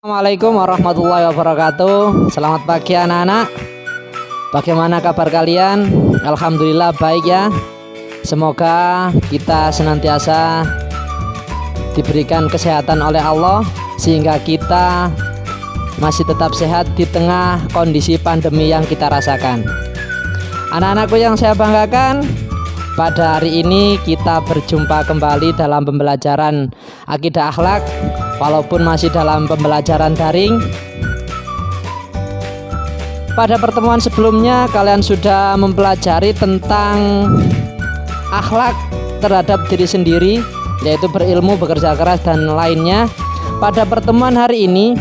Assalamualaikum warahmatullahi wabarakatuh. Selamat pagi anak-anak. Bagaimana kabar kalian? Alhamdulillah baik ya. Semoga kita senantiasa diberikan kesehatan oleh Allah sehingga kita masih tetap sehat di tengah kondisi pandemi yang kita rasakan. Anak-anakku yang saya banggakan, pada hari ini kita berjumpa kembali dalam pembelajaran akidah akhlak. Walaupun masih dalam pembelajaran daring. Pada pertemuan sebelumnya kalian sudah mempelajari tentang akhlak terhadap diri sendiri, yaitu berilmu, bekerja keras, dan lainnya. Pada pertemuan hari ini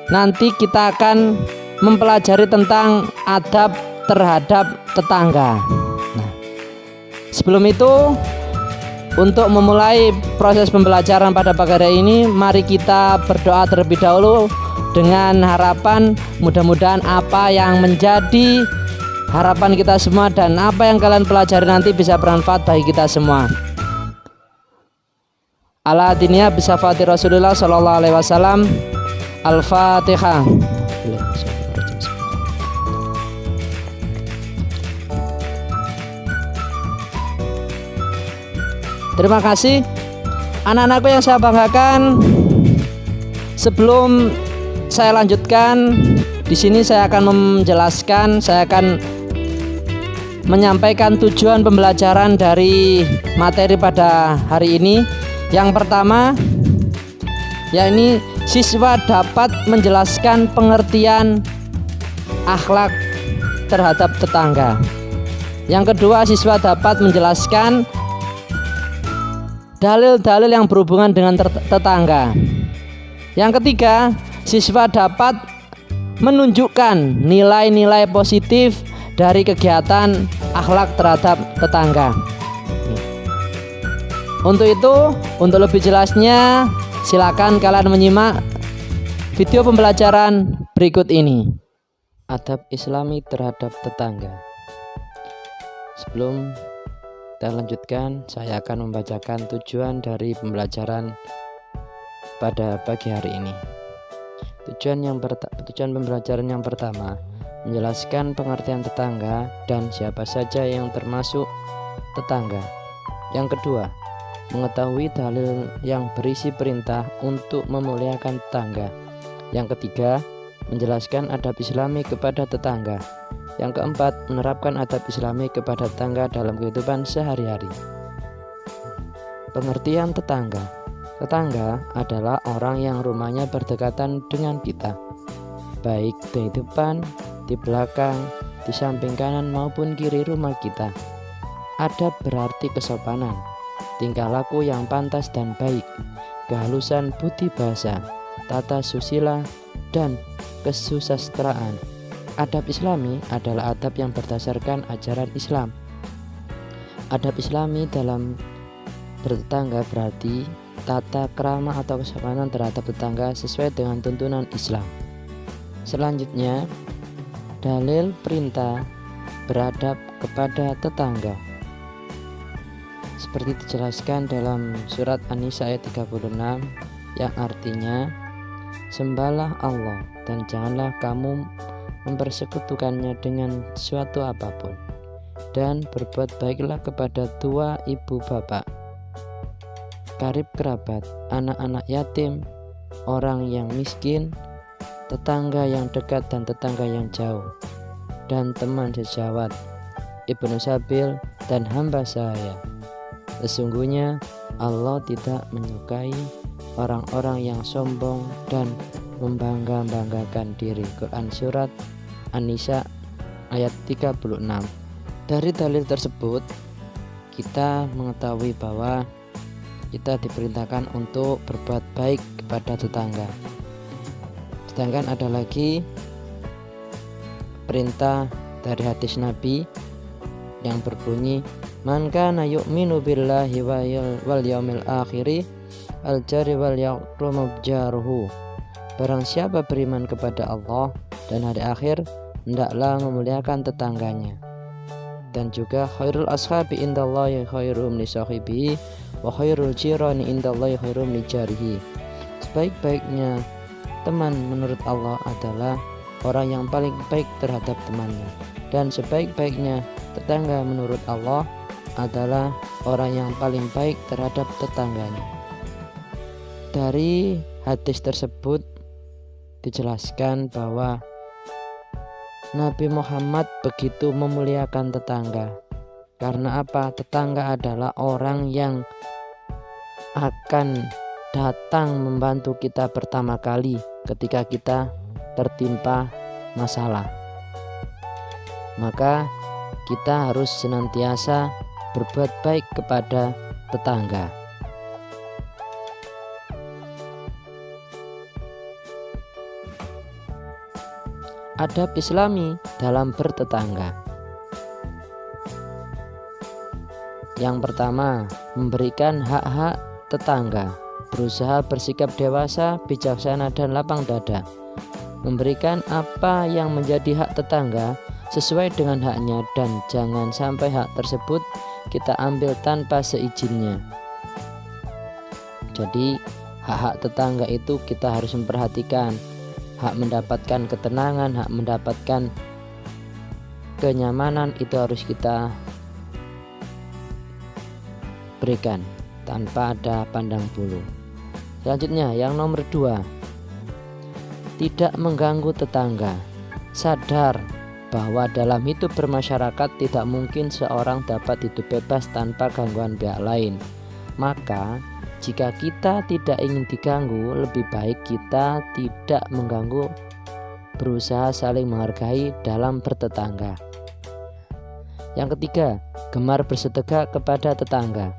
nanti kita akan mempelajari tentang adab terhadap tetangga. Nah, sebelum itu, untuk memulai proses pembelajaran pada pagi hari ini, mari kita berdoa terlebih dahulu dengan harapan mudah-mudahan apa yang menjadi harapan kita semua dan apa yang kalian pelajari nanti bisa bermanfaat bagi kita semua. Ala diniyah bisafati Rasulullah sallallahu alaihi wasallam. Al-Fatihah. Terima kasih anak-anakku yang saya banggakan. Sebelum saya lanjutkan, di sini saya akan menjelaskan, saya akan menyampaikan tujuan pembelajaran dari materi pada hari ini. Yang pertama, yakni siswa dapat menjelaskan pengertian akhlak terhadap tetangga. Yang kedua, siswa dapat menjelaskan dalil-dalil yang berhubungan dengan tetangga. Yang ketiga, siswa dapat menunjukkan nilai-nilai positif dari kegiatan akhlak terhadap tetangga. Untuk itu, untuk lebih jelasnya, silakan kalian menyimak video pembelajaran berikut ini. Adab Islami terhadap tetangga. Sebelum kita lanjutkan, saya akan membacakan tujuan dari pembelajaran pada pagi hari ini. Tujuan pembelajaran yang pertama, menjelaskan pengertian tetangga dan siapa saja yang termasuk tetangga. Yang kedua, mengetahui dalil yang berisi perintah untuk memuliakan tetangga. Yang ketiga, menjelaskan adab Islami kepada tetangga. Yang keempat, menerapkan adab Islami kepada tetangga dalam kehidupan sehari-hari. Pengertian tetangga. Tetangga adalah orang yang rumahnya berdekatan dengan kita, baik di depan, di belakang, di samping kanan maupun kiri rumah kita. Adab berarti kesopanan, tingkah laku yang pantas dan baik, kehalusan budi bahasa, tata susila, dan kesusastraan. Adab Islami adalah adab yang berdasarkan ajaran Islam. Adab Islami dalam bertetangga berarti tata krama atau kesopanan terhadap tetangga sesuai dengan tuntunan Islam. Selanjutnya, dalil perintah beradab kepada tetangga. Seperti dijelaskan dalam surat An-Nisa ayat 36 yang artinya, sembahlah Allah dan janganlah kamu mempersekutukannya dengan suatu apapun, dan berbuat baiklah kepada tua ibu bapak, karib kerabat, anak-anak yatim, orang yang miskin, tetangga yang dekat dan tetangga yang jauh, dan teman sejawat, ibnu sabil, dan hamba sahaya. Sesungguhnya Allah tidak menyukai orang-orang yang sombong dan membangga-banggakan diri. Quran surat An-Nisa ayat 36. Dari dalil tersebut kita mengetahui bahwa kita diperintahkan untuk berbuat baik kepada tetangga. Sedangkan ada lagi perintah dari hadis Nabi yang berbunyi, man kana yu'minu billahi wal yaumil akhiri al jari wal yaqrumu jaruhu. Barang siapa beriman kepada Allah dan hari akhir, hendaklah memuliakan tetangganya. Dan juga khairul ashabi indallahi khairum li sahibihi wa khairul jirani indallahi khairum li jarihi. Sebaik-baiknya teman menurut Allah adalah orang yang paling baik terhadap temannya, dan sebaik-baiknya tetangga menurut Allah adalah orang yang paling baik terhadap tetangganya. Dari hadis tersebut dijelaskan bahwa Nabi Muhammad begitu memuliakan tetangga. Karena apa? Tetangga adalah orang yang akan datang membantu kita pertama kali ketika kita tertimpa masalah. Maka kita harus senantiasa berbuat baik kepada tetangga. Adab Islami dalam bertetangga. Yang pertama, memberikan hak-hak tetangga. Berusaha bersikap dewasa, bijaksana, dan lapang dada. Memberikan apa yang menjadi hak tetangga sesuai dengan haknya, dan jangan sampai hak tersebut kita ambil tanpa seizinnya. Jadi hak-hak tetangga itu kita harus memperhatikan. Hak mendapatkan ketenangan, hak mendapatkan kenyamanan itu harus kita berikan tanpa ada pandang bulu. Selanjutnya yang nomor 2, tidak mengganggu tetangga. Sadar bahwa dalam hidup bermasyarakat tidak mungkin seorang dapat hidup bebas tanpa gangguan pihak lain. Maka jika kita tidak ingin diganggu, lebih baik kita tidak mengganggu, berusaha saling menghargai dalam bertetangga. Yang ketiga, gemar bersedekah kepada tetangga.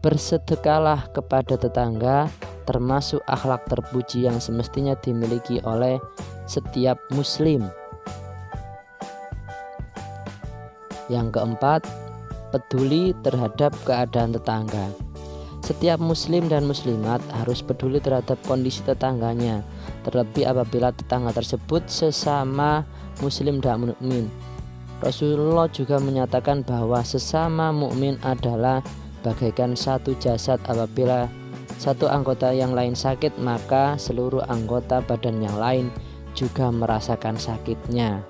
Bersedekahlah kepada tetangga termasuk akhlak terpuji yang semestinya dimiliki oleh setiap muslim. Yang keempat, peduli terhadap keadaan tetangga. Setiap muslim dan muslimat harus peduli terhadap kondisi tetangganya, terlebih apabila tetangga tersebut sesama muslim dan mukmin. Rasulullah juga menyatakan bahwa sesama mukmin adalah bagaikan satu jasad. Apabila satu anggota yang lain sakit, maka seluruh anggota badan yang lain juga merasakan sakitnya.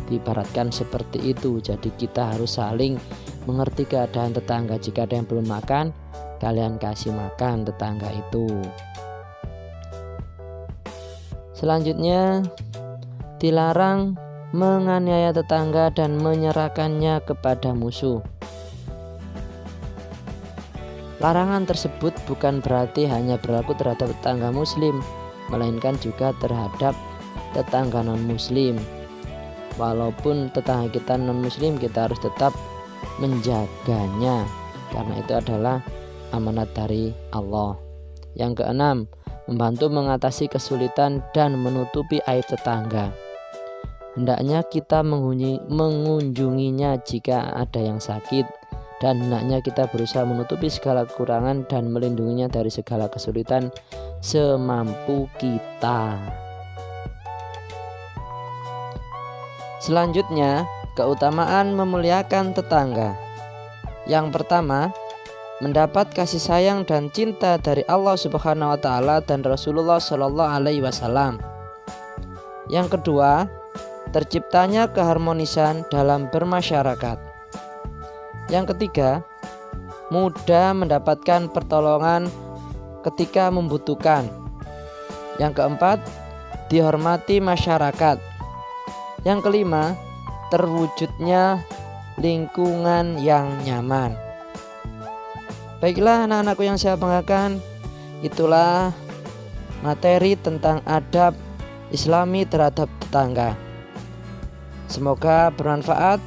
Diibaratkan seperti itu. Jadi kita harus saling mengerti keadaan tetangga. Jika ada yang belum makan, kalian kasih makan tetangga itu. Selanjutnya, dilarang menganiaya tetangga dan menyerahkannya kepada musuh. Larangan tersebut bukan berarti hanya berlaku terhadap tetangga muslim, melainkan juga terhadap tetangga non-muslim. Walaupun tetangga kita non-muslim, kita harus tetap menjaganya, karena itu adalah amanat dari Allah. Yang keenam, membantu mengatasi kesulitan dan menutupi aib tetangga. Hendaknya kita mengunjunginya jika ada yang sakit, dan hendaknya kita berusaha menutupi segala kekurangan dan melindunginya dari segala kesulitan semampu kita. Selanjutnya, keutamaan memuliakan tetangga. Yang pertama, mendapat kasih sayang dan cinta dari Allah Subhanahu wa taala dan Rasulullah Shallallahu alaihi wasallam. Yang kedua, terciptanya keharmonisan dalam bermasyarakat. Yang ketiga, mudah mendapatkan pertolongan ketika membutuhkan. Yang keempat, dihormati masyarakat. Yang kelima, terwujudnya lingkungan yang nyaman. Baiklah anak-anakku yang saya banggakan, itulah materi tentang adab Islami terhadap tetangga. Semoga bermanfaat.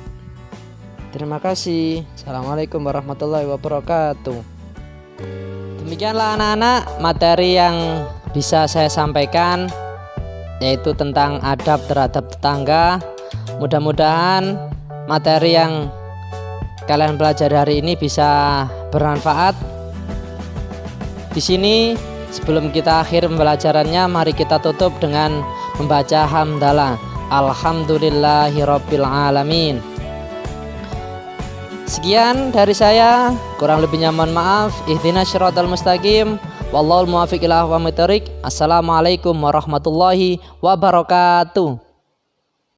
Terima kasih. Assalamualaikum warahmatullahi wabarakatuh. Demikianlah anak-anak materi yang bisa saya sampaikan, yaitu tentang adab terhadap tetangga. Mudah-mudahan materi yang kalian pelajari hari ini bisa bermanfaat. Di sini sebelum kita akhir pembelajarannya, mari kita tutup dengan membaca hamdalah. Alhamdulillahirabbil alamin. Sekian dari saya, kurang lebihnya mohon maaf. Ihdinas syiratal mustaqim. Wallahul muwaffiq ila aqwamit thoriq. Assalamualaikum warahmatullahi wabarakatuh.